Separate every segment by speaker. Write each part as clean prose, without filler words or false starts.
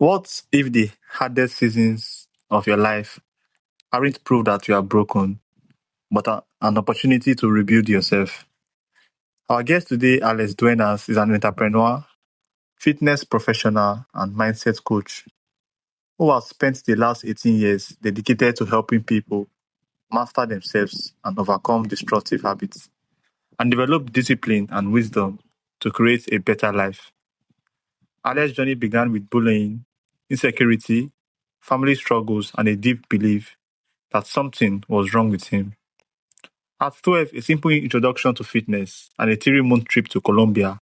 Speaker 1: What if the hardest seasons of your life aren't proof that you are broken, but an opportunity to rebuild yourself? Our guest today, Alex Duenas, is an entrepreneur, fitness professional, and mindset coach who has spent the last 18 years dedicated to helping people master themselves and overcome destructive habits and develop discipline and wisdom to create a better life. Alex's journey began with bullying, insecurity, family struggles, and a deep belief that something was wrong with him. At 12, a simple introduction to fitness and a 3-month trip to Colombia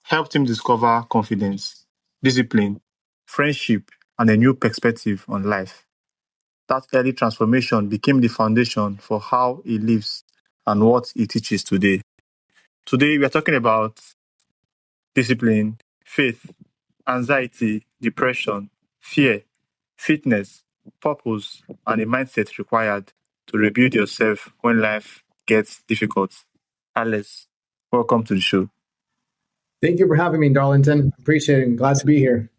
Speaker 1: helped him discover confidence, discipline, friendship, and a new perspective on life. That early transformation became the foundation for how he lives and what he teaches today. Today, we are talking about discipline, faith, anxiety, depression, fear, fitness, purpose, and a mindset required to rebuild yourself when life gets difficult. Alice, welcome to the show.
Speaker 2: Thank you for having me, Darlington. Appreciate it. Glad to be here.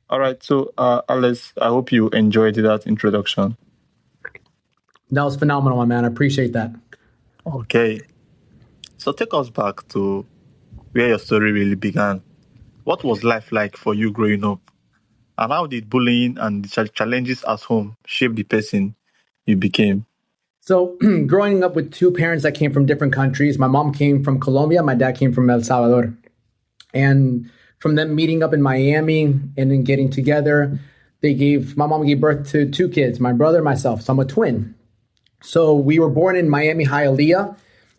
Speaker 1: All right, so Alice, I hope you enjoyed that introduction.
Speaker 2: That was phenomenal, my man. I appreciate that.
Speaker 1: Okay, so take us back to where your story really began. What was life like for you growing up? And how did bullying and the challenges at home shape the person you became?
Speaker 2: So, growing up with two parents that came from different countries, my mom came from Colombia, my dad came from El Salvador. And from them meeting up in Miami and then getting together, my mom gave birth to two kids, my brother and myself. So I'm a twin. So we were born in Miami, Hialeah.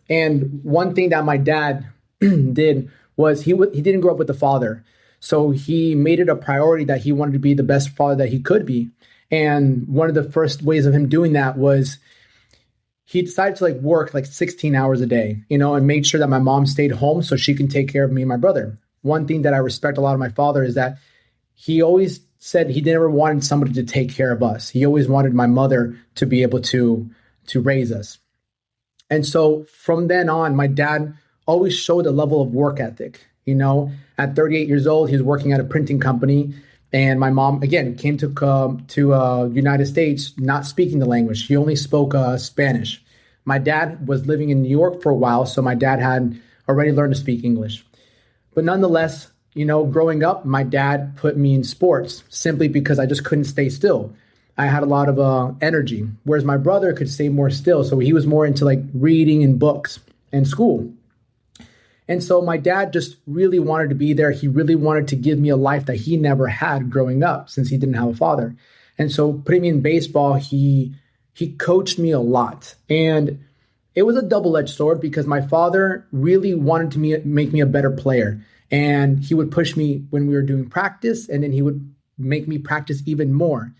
Speaker 2: And one thing that my dad did was he didn't grow up with a father. So he made it a priority that he wanted to be the best father that he could be. And one of the first ways of him doing that was he decided to work 16 hours a day, and made sure that my mom stayed home so she can take care of me and my brother. One thing that I respect a lot of my father is that he always said he never wanted somebody to take care of us. He always wanted my mother to be able to raise us. And so from then on, my dad always showed a level of work ethic. At 38 years old, he was working at a printing company. And my mom, again, came to United States not speaking the language. She only spoke Spanish. My dad was living in New York for a while, so my dad had already learned to speak English. But nonetheless, growing up, my dad put me in sports simply because I just couldn't stay still. I had a lot of energy, whereas my brother could stay more still. So he was more into reading and books and school. And so my dad just really wanted to be there. He really wanted to give me a life that he never had growing up since he didn't have a father. And so putting me in baseball, he coached me a lot. And it was a double-edged sword because my father really wanted to make me a better player. And he would push me when we were doing practice, and then he would make me practice even more.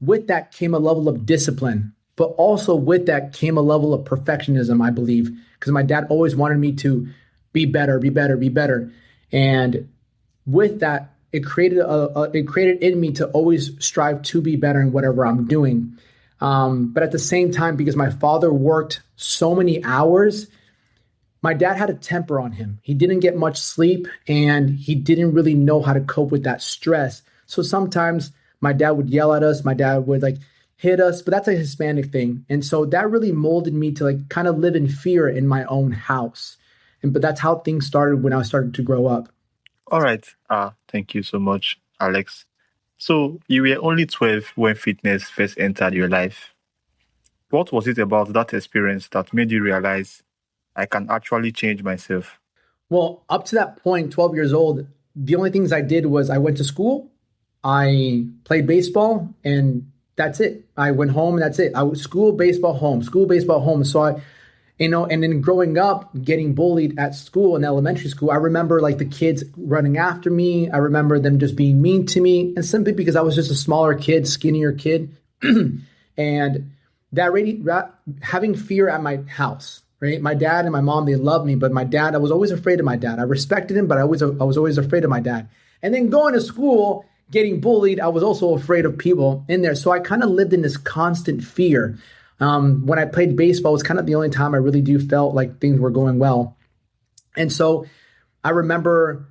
Speaker 2: With that came a level of discipline, but also with that came a level of perfectionism, I believe, because my dad always wanted me to be better, be better, be better. And with that, it created in me to always strive to be better in whatever I'm doing. But at the same time, because my father worked so many hours, my dad had a temper on him. He didn't get much sleep and he didn't really know how to cope with that stress. So sometimes my dad would yell at us. My dad would hit us, but that's a Hispanic thing. And so that really molded me to kind of live in fear in my own house. But that's how things started when I started to grow up.
Speaker 1: All right. Thank you so much, Alex. So you were only 12 when fitness first entered your life. What was it about that experience that made you realize I can actually change myself?
Speaker 2: Well, up to that point, 12 years old, the only things I did was I went to school, I played baseball, and that's it. I went home and that's it. I was school, baseball, home, school, baseball, home. So and then growing up, getting bullied at school in elementary school, I remember the kids running after me. I remember them just being mean to me, and simply because I was just a smaller kid, skinnier kid. And that really having fear at my house, right? My dad and my mom, they loved me, but my dad, I was always afraid of my dad. I respected him, but I was always afraid of my dad. And then going to school, getting bullied, I was also afraid of people in there. So I kind of lived in this constant fear. When I played baseball, it was kind of the only time I really felt like things were going well. And so I remember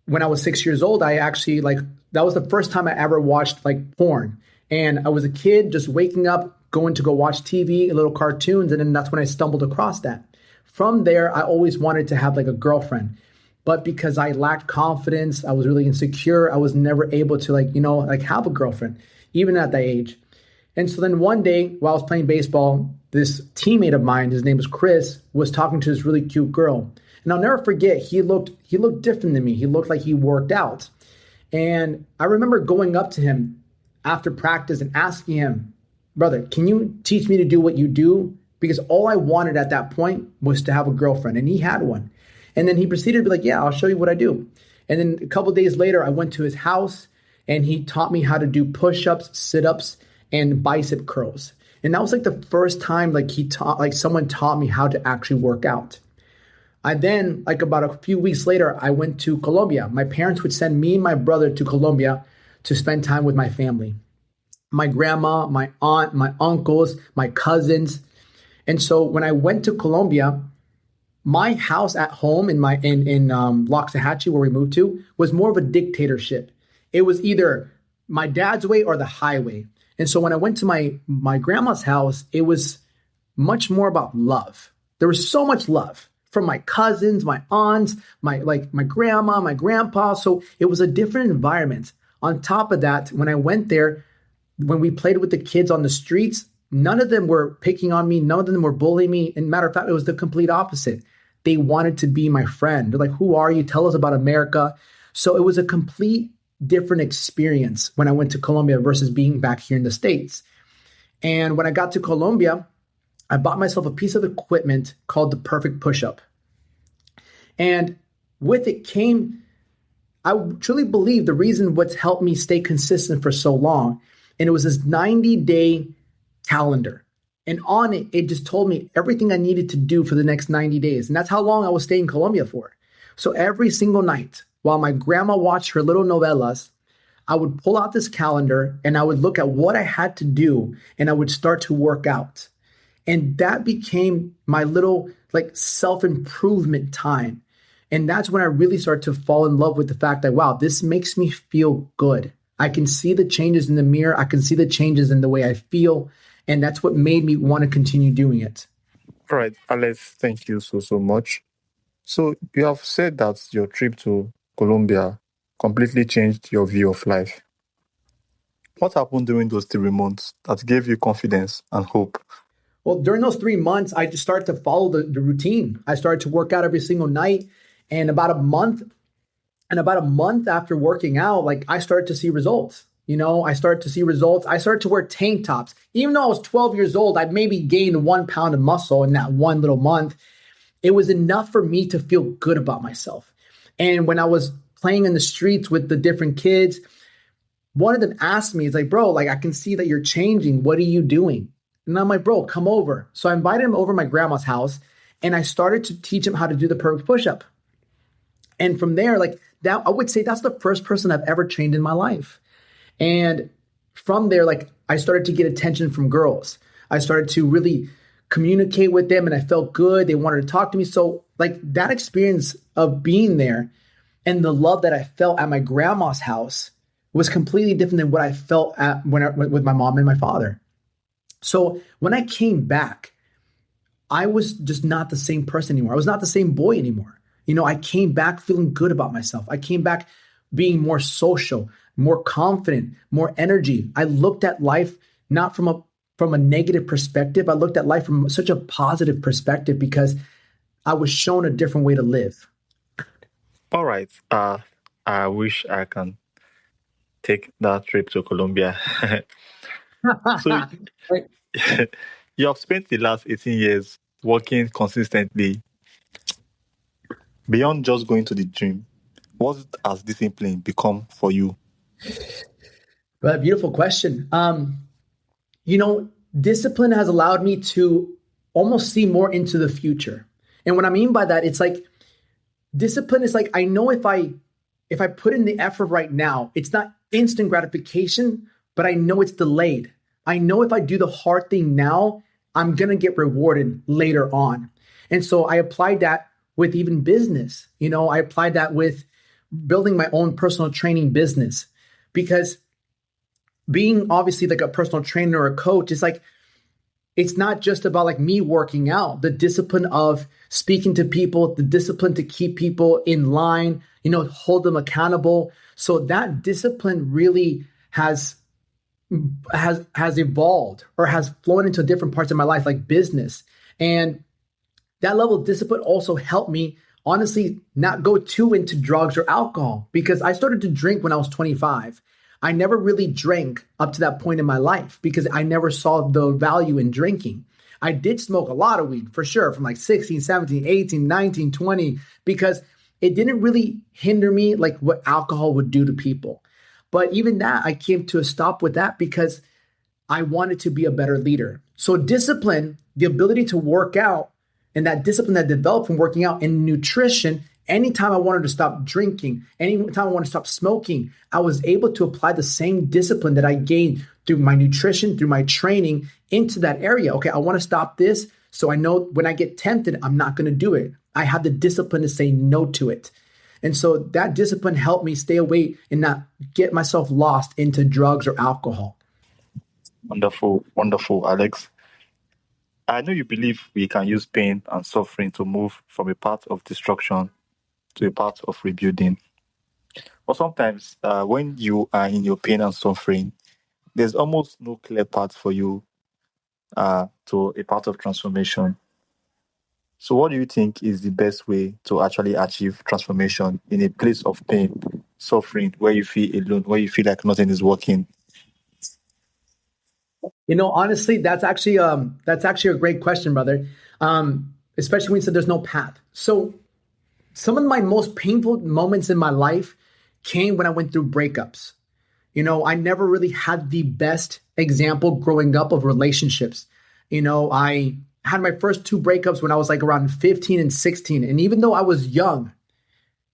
Speaker 2: when I was 6 years old, I actually like that was the first time I ever watched like porn. And I was a kid just waking up, going to go watch TV, little cartoons, and then that's when I stumbled across that. From there, I always wanted to have like a girlfriend. But because I lacked confidence, I was really insecure, I was never able to like have a girlfriend, even at that age. And so then one day while I was playing baseball, this teammate of mine, his name was Chris, was talking to this really cute girl. And I'll never forget, he looked different than me. He looked like he worked out. And I remember going up to him after practice and asking him, brother, can you teach me to do what you do? Because all I wanted at that point was to have a girlfriend, and he had one. And then he proceeded to be like, yeah, I'll show you what I do. And then a couple of days later, I went to his house and he taught me how to do push-ups, sit-ups, and bicep curls. And that was like the first time someone taught me how to actually work out. I then, like about a few weeks later, I went to Colombia. My parents would send me and my brother to Colombia to spend time with my family. My grandma, my aunt, my uncles, my cousins. And so when I went to Colombia, my house at home in Loxahatchee, where we moved to, was more of a dictatorship. It was either my dad's way or the highway. And so when I went to my grandma's house, it was much more about love. There was so much love from my cousins, my aunts, my grandma, my grandpa. So it was a different environment. On top of that, when I went there, when we played with the kids on the streets, none of them were picking on me. None of them were bullying me. And matter of fact, it was the complete opposite. They wanted to be my friend. They're like, who are you? Tell us about America. So it was a complete different experience when I went to Colombia versus being back here in the States. And when I got to Colombia, I bought myself a piece of equipment called the Perfect Push-Up. And with it came, I truly believe the reason what's helped me stay consistent for so long. And it was this 90-day calendar. And on it, it just told me everything I needed to do for the next 90 days. And that's how long I was staying in Colombia for. So every single night, while my grandma watched her little novelas, I would pull out this calendar and I would look at what I had to do and I would start to work out. And that became my little like self-improvement time. And that's when I really started to fall in love with the fact that, wow, this makes me feel good. I can see the changes in the mirror. I can see the changes in the way I feel. And that's what made me want to continue doing it.
Speaker 1: All right, Alex, thank you so much. So you have said that your trip to Colombia completely changed your view of life. What happened during those 3 months that gave you confidence and hope?
Speaker 2: Well, during those 3 months, I just started to follow the routine. I started to work out every single night. And about a month after working out, like I started to see results. I started to see results. I started to wear tank tops. Even though I was 12 years old, I'd maybe gained 1 pound of muscle in that one little month. It was enough for me to feel good about myself. And when I was playing in the streets with the different kids, one of them asked me, it's like, bro, like I can see that you're changing. What are you doing? And I'm like, bro, come over. So I invited him over to my grandma's house and I started to teach him how to do the perfect push-up. And from there, like that, I would say that's the first person I've ever trained in my life. And from there, like I started to get attention from girls. I started to really communicate with them and I felt good. They wanted to talk to me. So like that experience of being there and the love that I felt at my grandma's house was completely different than what I felt with my mom and my father. So when I came back, I was just not the same person anymore. I was not the same boy anymore. I came back feeling good about myself. I came back being more social, more confident, more energy. I looked at life not from a negative perspective. I looked at life from such a positive perspective because I was shown a different way to live.
Speaker 1: All right. I wish I can take that trip to Colombia. So
Speaker 2: Right.
Speaker 1: you have spent the last 18 years working consistently beyond just going to the gym. What has discipline become for you?
Speaker 2: Well, beautiful question. Discipline has allowed me to almost see more into the future. And what I mean by that, it's like discipline is like, I know if I put in the effort right now, it's not instant gratification, but I know it's delayed. I know if I do the hard thing now, I'm going to get rewarded later on. And so I applied that with even business. I applied that with building my own personal training business, because being obviously like a personal trainer or a coach is like, it's not just about like me working out, the discipline of speaking to people, the discipline to keep people in line, hold them accountable. So that discipline really has evolved or has flown into different parts of my life, like business. And that level of discipline also helped me honestly not go too into drugs or alcohol, because I started to drink when I was 25. I never really drank up to that point in my life because I never saw the value in drinking. I did smoke a lot of weed for sure from like 16, 17, 18, 19, 20, because it didn't really hinder me like what alcohol would do to people. But even that, I came to a stop with that because I wanted to be a better leader. So discipline, the ability to work out, and that discipline that developed from working out and nutrition, anytime I wanted to stop drinking, anytime I wanted to stop smoking, I was able to apply the same discipline that I gained through my nutrition, through my training into that area. Okay, I want to stop this. So I know when I get tempted, I'm not going to do it. I have the discipline to say no to it. And so that discipline helped me stay away and not get myself lost into drugs or alcohol.
Speaker 1: Wonderful, wonderful, Alex. I know you believe we can use pain and suffering to move from a path of destruction to a path of rebuilding. But sometimes, when you are in your pain and suffering, there's almost no clear path for you to a path of transformation. So, what do you think is the best way to actually achieve transformation in a place of pain, suffering, where you feel alone, where you feel like nothing is working?
Speaker 2: Honestly, that's actually a great question, brother. Especially when you said there's no path. So some of my most painful moments in my life came when I went through breakups. I never really had the best example growing up of relationships. I had my first two breakups when I was like around 15 and 16. And even though I was young,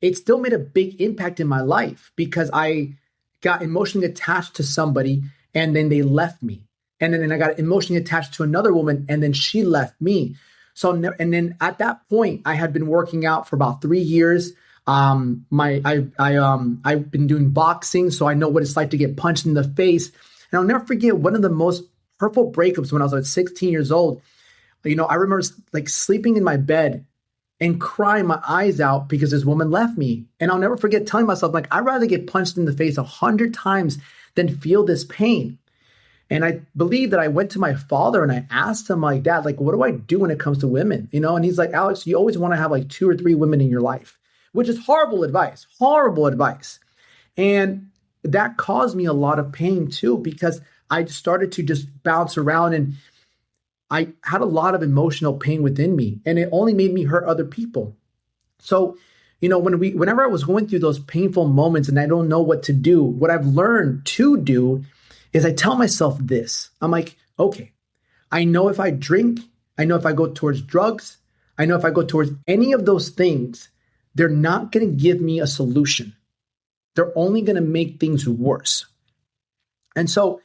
Speaker 2: it still made a big impact in my life because I got emotionally attached to somebody and then they left me. And then I got emotionally attached to another woman and then she left me. So, and then at that point, I had been working out for about 3 years. I've been doing boxing, so I know what it's like to get punched in the face. And I'll never forget one of the most hurtful breakups when I was like 16 years old. I remember like sleeping in my bed and crying my eyes out because this woman left me. And I'll never forget telling myself, like, I'd rather get punched in the face 100 times than feel this pain. And I believe that I went to my father and I asked him, like, Dad, like, what do I do when it comes to women? And he's like, Alex, you always want to have like 2 or 3 women in your life, which is horrible advice. And that caused me a lot of pain too, because I started to just bounce around and I had a lot of emotional pain within me, and it only made me hurt other people. So, whenever I was going through those painful moments and I don't know what to do, what I've learned to do is I tell myself this. I'm like, okay, I know if I drink, I know if I go towards drugs, I know if I go towards any of those things, they're not going to give me a solution. They're only going to make things worse. And so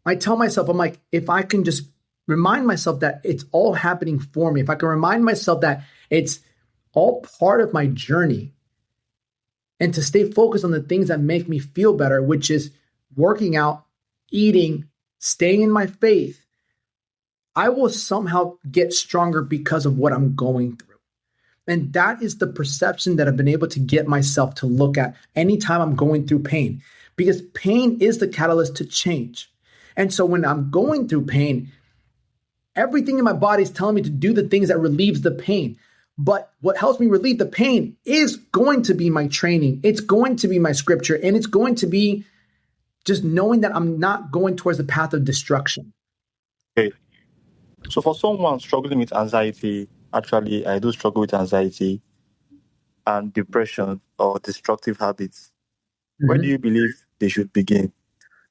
Speaker 2: I tell myself, I'm like, if I can just remind myself that it's all happening for me, if I can remind myself that it's all part of my journey, and to stay focused on the things that make me feel better, which is working out, eating, staying in my faith, I will somehow get stronger because of what I'm going through. And that is the perception that I've been able to get myself to look at anytime I'm going through pain, because pain is the catalyst to change. And so when I'm going through pain, everything in my body is telling me to do the things that relieves the pain. But what helps me relieve the pain is going to be my training. It's going to be my scripture. And it's going to be just knowing that I'm not going towards the path of destruction.
Speaker 1: Okay. So for someone struggling with anxiety, actually, I do struggle with anxiety and depression or destructive habits. Where do you believe they should begin?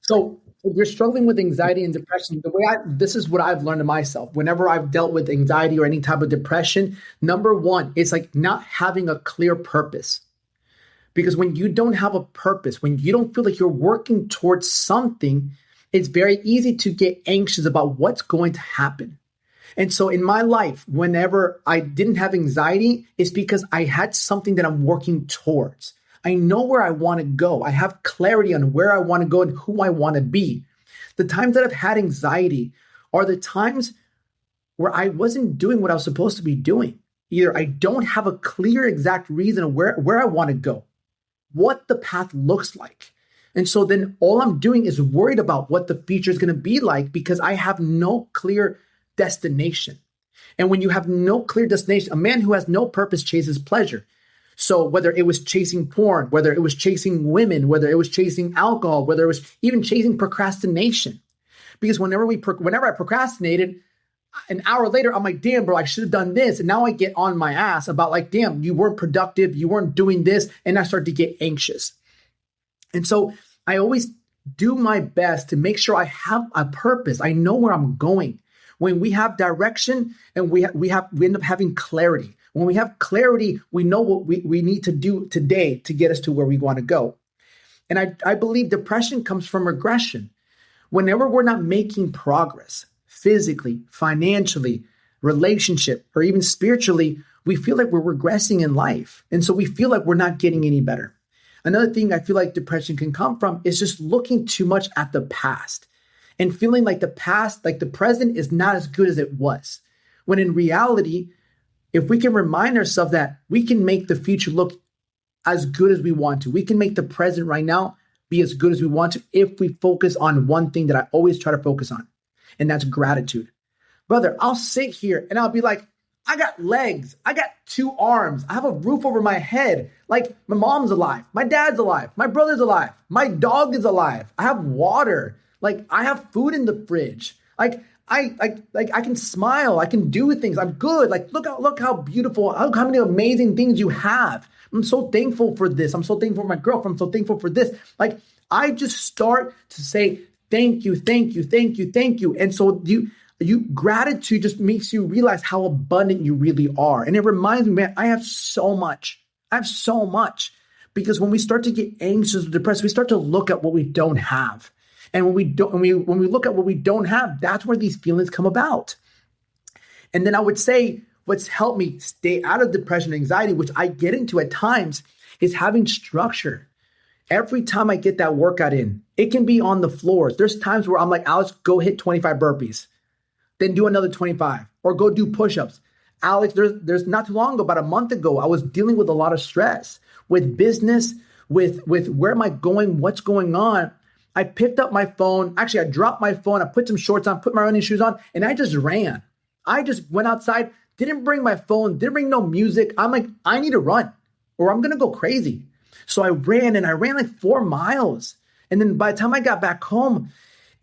Speaker 2: So if you're struggling with anxiety and depression, this is what I've learned to myself. Whenever I've dealt with anxiety or any type of depression, number one, it's like not having a clear purpose. Because when you don't have a purpose, when you don't feel like you're working towards something, it's very easy to get anxious about what's going to happen. And so in my life, whenever I didn't have anxiety, it's because I had something that I'm working towards. I know where I want to go. I have clarity on where I want to go and who I want to be. The times that I've had anxiety are the times where I wasn't doing what I was supposed to be doing. Either I don't have a clear exact reason of where I want to go, what the path looks like. And so then all I'm doing is worried about what the future is going to be like because I have no clear destination. And when you have no clear destination, a man who has no purpose chases pleasure. So whether it was chasing porn, whether it was chasing women, whether it was chasing alcohol, whether it was even chasing procrastination. Because whenever I procrastinated, an hour later, I'm like, damn, bro, I should have done this. And now I get on my ass about like, damn, you weren't productive. You weren't doing this. And I start to get anxious. And so I always do my best to make sure I have a purpose. I know where I'm going. When we have direction and we end up having clarity. When we have clarity, we know what we need to do today to get us to where we want to go. And I believe depression comes from regression. Whenever we're not making progress, physically, financially, relationship, or even spiritually, we feel like we're regressing in life. And so we feel like we're not getting any better. Another thing I feel like depression can come from is just looking too much at the past and feeling like the past, like the present is not as good as it was. When in reality, if we can remind ourselves that we can make the future look as good as we want to, we can make the present right now be as good as we want to if we focus on one thing that I always try to focus on, and that's gratitude. Brother, I'll sit here and I'll be like, I got legs. I got 2 arms. I have a roof over my head. Like my mom's alive. My dad's alive. My brother's alive. My dog is alive. I have water. Like I have food in the fridge. Like I can smile. I can do things. I'm good. Like look how beautiful, look how many amazing things you have. I'm so thankful for this. I'm so thankful for my girlfriend. I'm so thankful for this. Like I just start to say, thank you, thank you, thank you, thank you. And so gratitude just makes you realize how abundant you really are. And it reminds me, man, I have so much. I have so much. Because when we start to get anxious or depressed, we start to look at what we don't have. And when we look at what we don't have, that's where these feelings come about. And then I would say what's helped me stay out of depression and anxiety, which I get into at times, is having structure. Every time I get that workout in, it can be on the floors. There's times where I'm like, Alex, go hit 25 burpees. Then do another 25 or go do push-ups. Alex, there's not too long ago, about a month ago, I was dealing with a lot of stress with business, with where am I going, what's going on. I picked up my phone. Actually, I dropped my phone. I put some shorts on, put my running shoes on, and I just ran. I just went outside, didn't bring my phone, didn't bring no music. I'm like, I need to run or I'm going to go crazy. So I ran like 4 miles. And then by the time I got back home,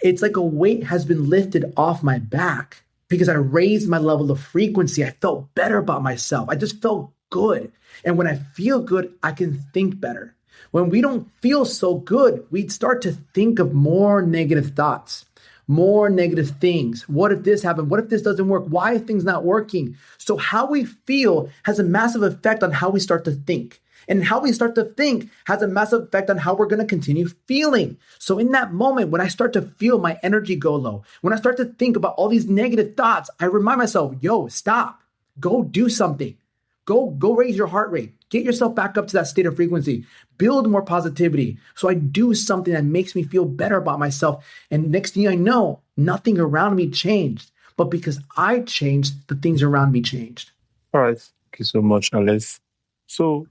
Speaker 2: it's like a weight has been lifted off my back because I raised my level of frequency. I felt better about myself. I just felt good. And when I feel good, I can think better. When we don't feel so good, we start to think of more negative thoughts, more negative things. What if this happened? What if this doesn't work? Why are things not working? So how we feel has a massive effect on how we start to think. And how we start to think has a massive effect on how we're going to continue feeling. So in that moment, when I start to feel my energy go low, when I start to think about all these negative thoughts, I remind myself, yo, stop, go do something. Go raise your heart rate. Get yourself back up to that state of frequency. Build more positivity. So I do something that makes me feel better about myself. And next thing I know, nothing around me changed. But because I changed, the things around me changed.
Speaker 1: All right. Thank you so much, Alex. So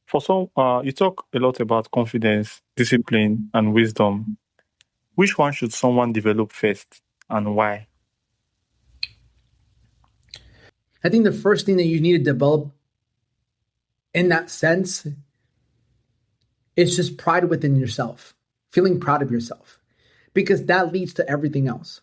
Speaker 1: for some, you talk a lot about confidence, discipline, and wisdom. Which one should someone develop first and why?
Speaker 2: I think the first thing that you need to develop in that sense is just pride within yourself, feeling proud of yourself, because that leads to everything else.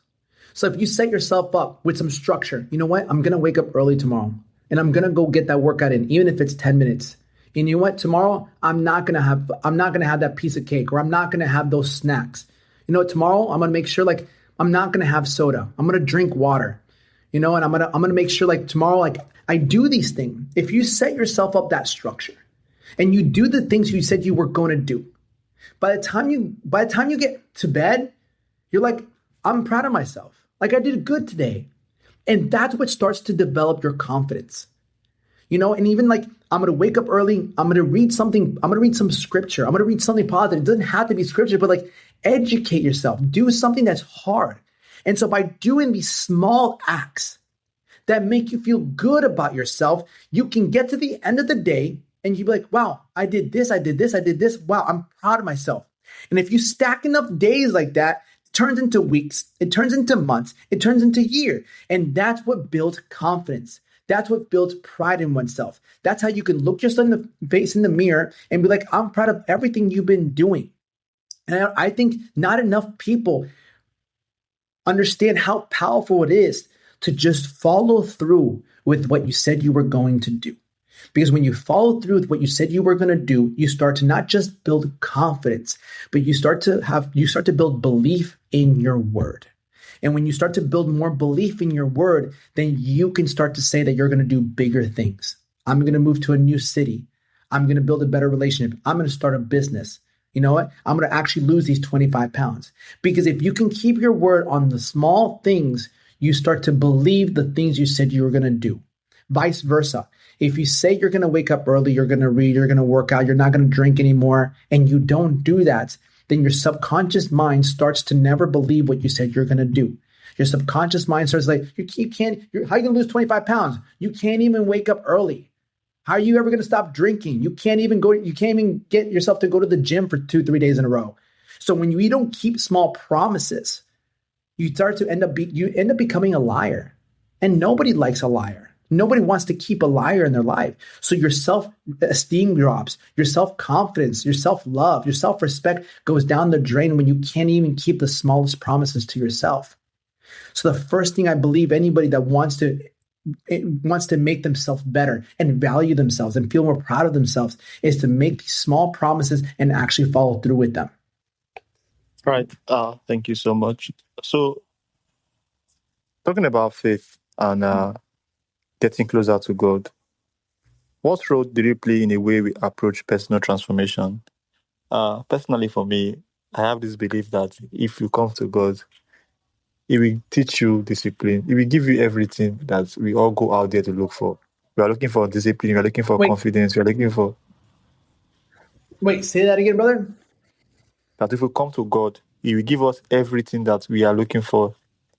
Speaker 2: So if you set yourself up with some structure, you know what? I'm going to wake up early tomorrow and I'm going to go get that workout in, even if it's 10 minutes. And you know what? Tomorrow, I'm not going to have that piece of cake, or I'm not going to have those snacks. You know what? Tomorrow, I'm going to make sure like I'm not going to have soda. I'm going to drink water. You know, and I'm going to make sure like tomorrow, like I do these things. If you set yourself up that structure and you do the things you said you were going to do, by the time you get to bed, you're like, I'm proud of myself. Like I did good today. And that's what starts to develop your confidence. And even like, I'm going to wake up early. I'm going to read something. I'm going to read some scripture. I'm going to read something positive. It doesn't have to be scripture, but like educate yourself. Do something that's hard. And so by doing these small acts that make you feel good about yourself, you can get to the end of the day and you'll be like, wow, I did this. I did this. I did this. Wow, I'm proud of myself. And if you stack enough days like that, it turns into weeks. It turns into months. It turns into years. And that's what builds confidence. That's what builds pride in oneself. That's how you can look yourself in the face in the mirror and be like, I'm proud of everything you've been doing. And I think not enough people understand how powerful it is to just follow through with what you said you were going to do. Because when you follow through with what you said you were going to do, you start to not just build confidence, but you start to build belief in your word. And when you start to build more belief in your word, then you can start to say that you're going to do bigger things. I'm going to move to a new city. I'm going to build a better relationship. I'm going to start a business. You know what? I'm going to actually lose these 25 pounds. Because if you can keep your word on the small things, you start to believe the things you said you were going to do. Vice versa. If you say you're going to wake up early, you're going to read, you're going to work out, you're not going to drink anymore, and you don't do that, then your subconscious mind starts to never believe what you said you're going to do. Your how are you going to lose 25 pounds? You can't even wake up early. How are you ever going to stop drinking? You can't even get yourself to go to the gym for 2-3 days in a row. So when you don't keep small promises, you start to end up becoming a liar. And nobody likes a liar. Nobody wants to keep a liar in their life. So your self-esteem drops, your self-confidence, your self-love, your self-respect goes down the drain when you can't even keep the smallest promises to yourself. So the first thing I believe anybody that wants to make themselves better and value themselves and feel more proud of themselves is to make these small promises and actually follow through with them.
Speaker 1: Right. Thank you so much. So, talking about faith and getting closer to God, what role did you play in the way we approach personal transformation? Personally, for me, I have this belief that if you come to God, He will teach you discipline. He will give you everything that we all go out there to look for. We are looking for discipline. We are looking for confidence. We are looking for
Speaker 2: Wait, say that again, brother.
Speaker 1: that. If we come to God, He will give us everything that we are looking for: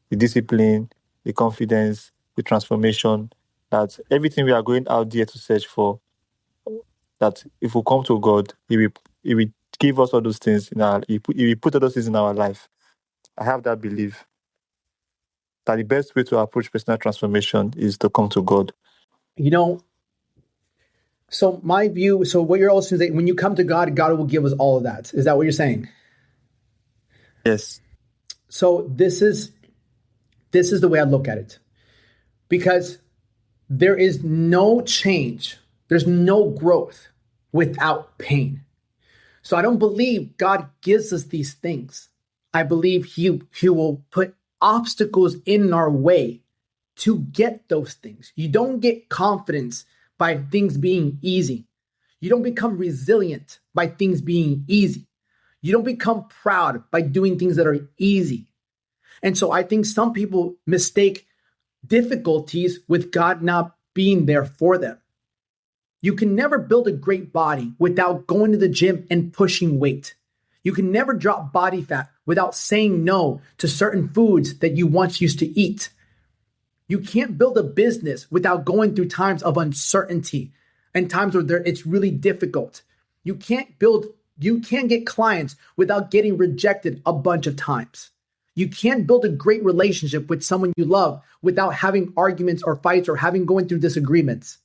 Speaker 1: the discipline, the confidence, the transformation. That everything we are going out there to search for. That if we come to God, He will give us all those things He will put all those things in our life. I have that belief that the best way to approach personal transformation is to come to God.
Speaker 2: So my view, so what you're also saying, when you come to God, God will give us all of that. Is that what you're saying?
Speaker 1: Yes.
Speaker 2: So this is the way I look at it. Because there is no change, there's no growth without pain. So I don't believe God gives us these things. I believe He will put obstacles in our way to get those things. You don't get confidence by things being easy. You don't become resilient by things being easy. You don't become proud by doing things that are easy. And so I think some people mistake difficulties with God not being there for them. You can never build a great body without going to the gym and pushing weight. You can never drop body fat without saying no to certain foods that you once used to eat. You can't build a business without going through times of uncertainty and times where it's really difficult. You can't get clients without getting rejected a bunch of times. You can't build a great relationship with someone you love without having arguments or fights or going through disagreements.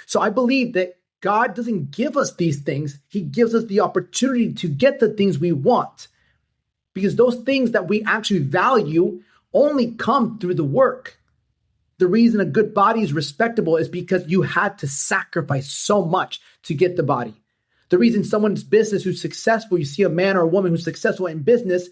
Speaker 2: So I believe that God doesn't give us these things. He gives us the opportunity to get the things we want, because those things that we actually value only come through the work. The reason a good body is respectable is because you had to sacrifice so much to get the body. The reason someone's business who's successful, you see a man or a woman who's successful in business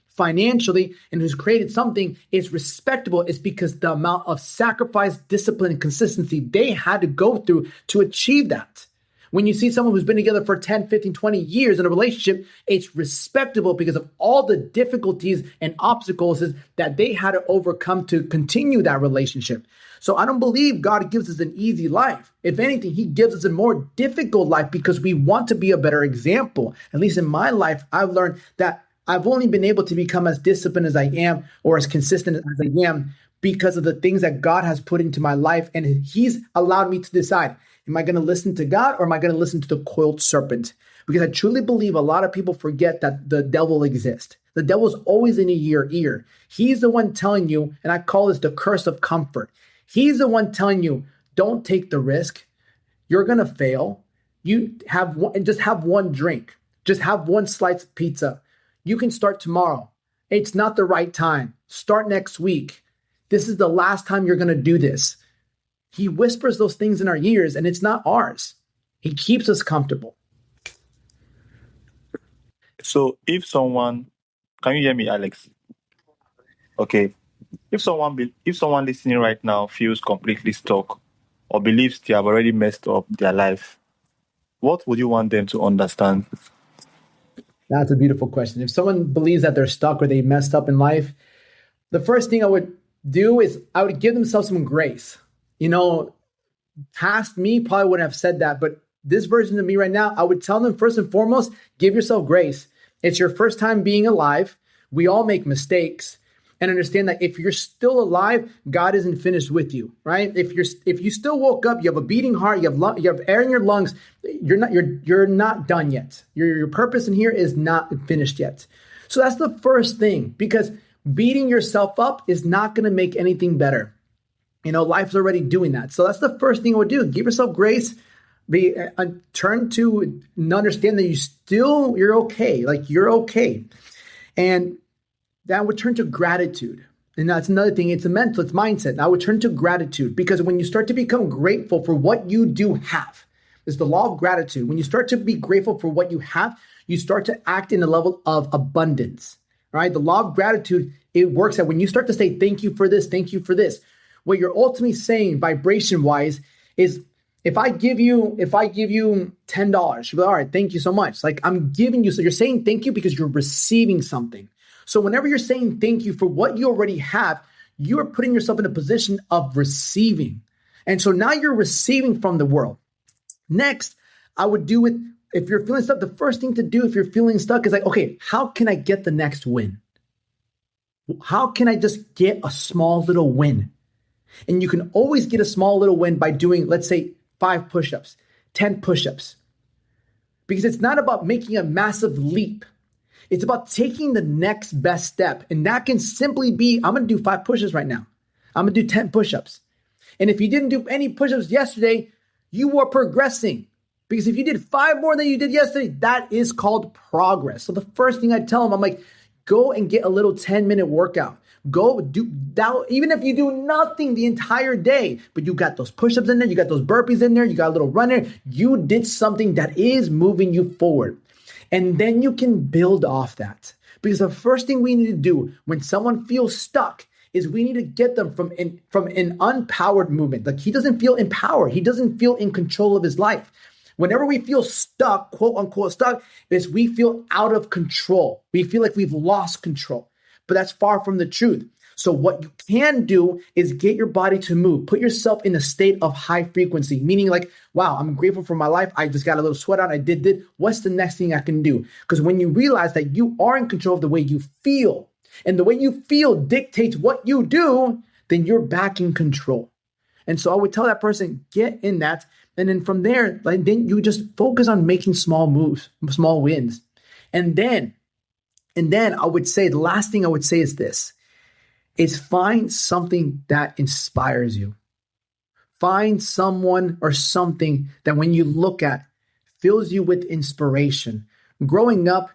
Speaker 2: financially and who's created something is respectable, is because the amount of sacrifice, discipline, and consistency they had to go through to achieve that. When you see someone who's been together for 10, 15, 20 years in a relationship, it's respectable because of all the difficulties and obstacles that they had to overcome to continue that relationship. So I don't believe God gives us an easy life. If anything, he gives us a more difficult life because we want to be a better example. At least in my life, I've learned that I've only been able to become as disciplined as I am or as consistent as I am because of the things that God has put into my life. And he's allowed me to decide, am I going to listen to God or am I going to listen to the coiled serpent? Because I truly believe a lot of people forget that the devil exists. The devil's always in your ear. He's the one telling you, and I call this the curse of comfort. He's the one telling you, don't take the risk. You're going to fail. You have one, and just have one drink. Just have one slice of pizza. You can start tomorrow. It's not the right time. Start next week. This is the last time you're going to do this. He whispers those things in our ears, and it's not ours. He keeps us comfortable.
Speaker 1: So if someone, can you hear me, Alex? Okay. If someone listening right now feels completely stuck or believes they have already messed up their life, what would you want them to understand?
Speaker 2: That's a beautiful question. If someone believes that they're stuck or they messed up in life, the first thing I would do is I would give themselves some grace. Past me probably wouldn't have said that, but this version of me right now, I would tell them first and foremost, give yourself grace. It's your first time being alive. We all make mistakes. And understand that if you're still alive, God isn't finished with you, right? If you still woke up, you have a beating heart, you have air in your lungs, you're not done yet. Your purpose in here is not finished yet. So that's the first thing, because beating yourself up is not going to make anything better. Life's already doing that. So that's the first thing I would do. Give yourself grace. Turn to understand that you're okay. Like you're okay. And that would turn to gratitude. And that's another thing. It's mental, it's mindset. I would turn to gratitude because when you start to become grateful for what you do have, it's the law of gratitude. When you start to be grateful for what you have, you start to act in a level of abundance, right? The law of gratitude, it works out when you start to say, thank you for this, thank you for this. What you're ultimately saying vibration wise is if I give you $10, you'll be all right, thank you so much. Like I'm giving you, so you're saying thank you because you're receiving something. So whenever you're saying thank you for what you already have, you're putting yourself in a position of receiving. And so now you're receiving from the world. Next, I would do it, if you're feeling stuck, the first thing to do if you're feeling stuck is like, okay, how can I get the next win? How can I just get a small little win? And you can always get a small little win by doing, let's say, 5 push-ups, 10 push-ups. Because it's not about making a massive leap. It's about taking the next best step. And that can simply be, I'm going to do 5 push-ups right now. I'm going to do 10 push-ups. And if you didn't do any push-ups yesterday, you are progressing. Because if you did 5 more than you did yesterday, that is called progress. So the first thing I tell them, I'm like, go and get a little 10-minute workout. Go do that, even if you do nothing the entire day, but you got those push-ups in there, you got those burpees in there, you got a little run there, you did something that is moving you forward. And then you can build off that. Because the first thing we need to do when someone feels stuck is we need to get them from an unpowered movement. Like he doesn't feel empowered. He doesn't feel in control of his life. Whenever we feel stuck, quote unquote stuck, is we feel out of control. We feel like we've lost control. But that's far from the truth. So what you can do is get your body to move. Put yourself in a state of high frequency, meaning like, wow, I'm grateful for my life. I just got a little sweat on. I did. What's the next thing I can do? Because when you realize that you are in control of the way you feel, and the way you feel dictates what you do, then you're back in control. And so I would tell that person, get in that. And then from there, then you just focus on making small moves, small wins. And then I would say, the last thing I would say is this, is find something that inspires you. Find someone or something that when you look at, fills you with inspiration. Growing up,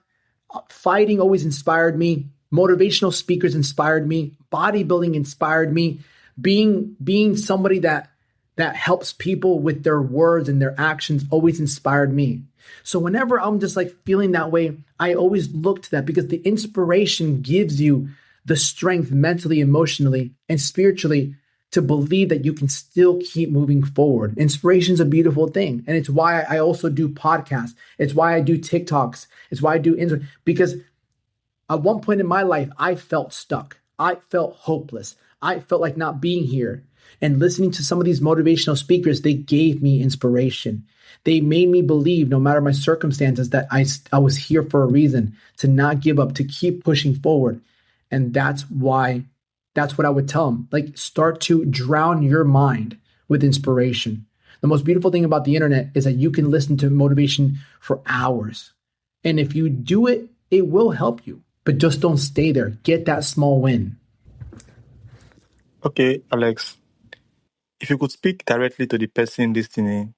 Speaker 2: fighting always inspired me. Motivational speakers inspired me. Bodybuilding inspired me. Being somebody that helps people with their words and their actions always inspired me. So whenever I'm just like feeling that way, I always look to that because the inspiration gives you the strength mentally, emotionally, and spiritually to believe that you can still keep moving forward. Inspiration is a beautiful thing. And it's why I also do podcasts. It's why I do TikToks. It's why I do Instagram. Because at one point in my life, I felt stuck. I felt hopeless. I felt like not being here. And listening to some of these motivational speakers, they gave me inspiration. They made me believe, no matter my circumstances, that I was here for a reason, to not give up, to keep pushing forward. And that's what I would tell them. Like, start to drown your mind with inspiration. The most beautiful thing about the internet is that you can listen to motivation for hours. And if you do it, it will help you. But just don't stay there. Get that small win.
Speaker 1: Okay, Alex, if you could speak directly to the person listening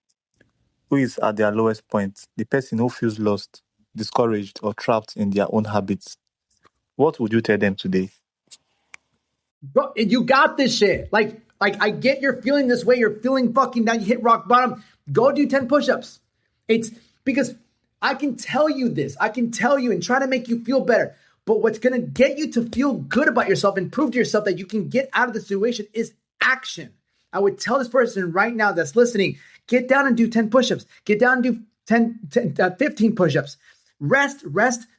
Speaker 1: who is at their lowest point, the person who feels lost, discouraged, or trapped in their own habits, what would you tell them today?
Speaker 2: Bro, you got this shit. Like I get you're feeling this way. You're feeling fucking down. You hit rock bottom. Go do 10 push-ups. It's because I can tell you this. I can tell you and try to make you feel better. But what's going to get you to feel good about yourself and prove to yourself that you can get out of the situation is action. I would tell this person right now that's listening, get down and do 10 push-ups. Get down and do 15 push-ups. Rest,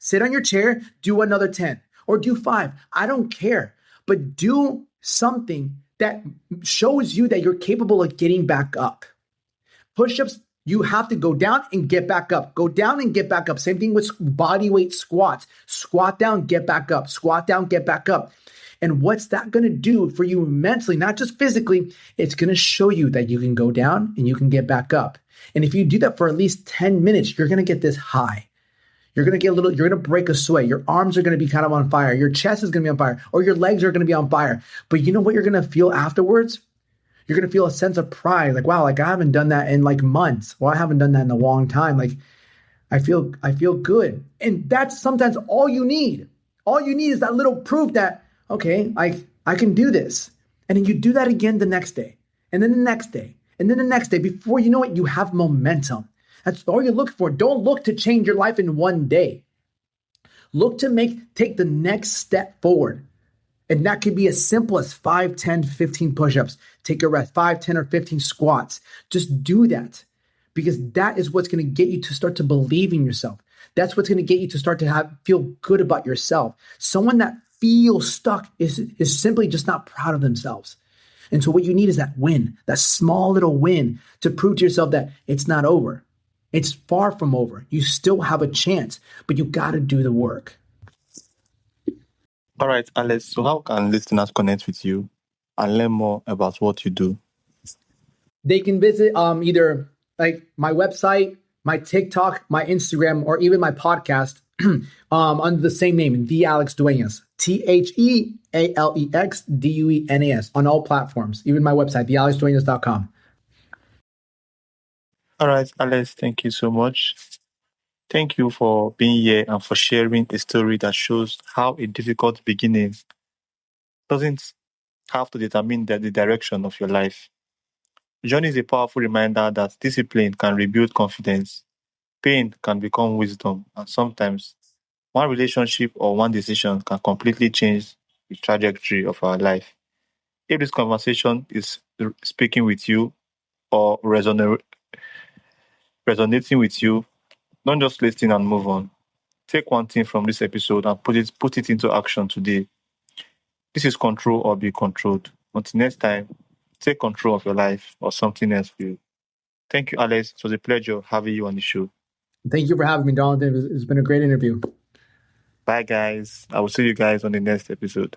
Speaker 2: sit on your chair, do another 10 or do 5. I don't care. But do something that shows you that you're capable of getting back up. Push-ups, you have to go down and get back up. Go down and get back up. Same thing with body weight squats. Squat down, get back up. Squat down, get back up. And what's that going to do for you mentally, not just physically? It's going to show you that you can go down and you can get back up. And if you do that for at least 10 minutes, you're going to get this high. You're going to break a sweat. Your arms are going to be kind of on fire. Your chest is going to be on fire, or your legs are going to be on fire. But you know what you're going to feel afterwards? You're going to feel a sense of pride. Like, wow, like I haven't done that in like months. Well, I haven't done that in a long time. Like I feel good. And that's sometimes all you need. All you need is that little proof that, okay, I can do this. And then you do that again the next day, and then the next day, and then the next day. Before you know it, you have momentum. That's all you're looking for. Don't look to change your life in one day. Look to take the next step forward. And that could be as simple as 5, 10, 15 push-ups. Take a rest, 5, 10, or 15 squats. Just do that because that is what's going to get you to start to believe in yourself. That's what's going to get you to start to feel good about yourself. Someone that feels stuck is simply just not proud of themselves. And so what you need is that win, that small little win to prove to yourself that it's not over. It's far from over. You still have a chance, but you got to do the work.
Speaker 1: All right, Alex, so how can listeners connect with you and learn more about what you do?
Speaker 2: They can visit either like my website, my TikTok, my Instagram, or even my podcast under the same name, The Alex Duenas, TheAlexDuenas on all platforms, even my website, thealexduenas.com.
Speaker 1: All right, Alex, thank you so much. Thank you for being here and for sharing a story that shows how a difficult beginning doesn't have to determine the direction of your life. Journey is a powerful reminder that discipline can rebuild confidence, pain can become wisdom, and sometimes one relationship or one decision can completely change the trajectory of our life. If this conversation is speaking with you or resonating with you, don't just listen and move on. Take one thing from this episode and put it into action today. This is control or be controlled. Until next time, take control of your life or something else will. Thank you, Alex. It was a pleasure having you on the show.
Speaker 2: Thank you for having me, Darlington. It's been a great interview.
Speaker 1: Bye, guys. I will see you guys on the next episode.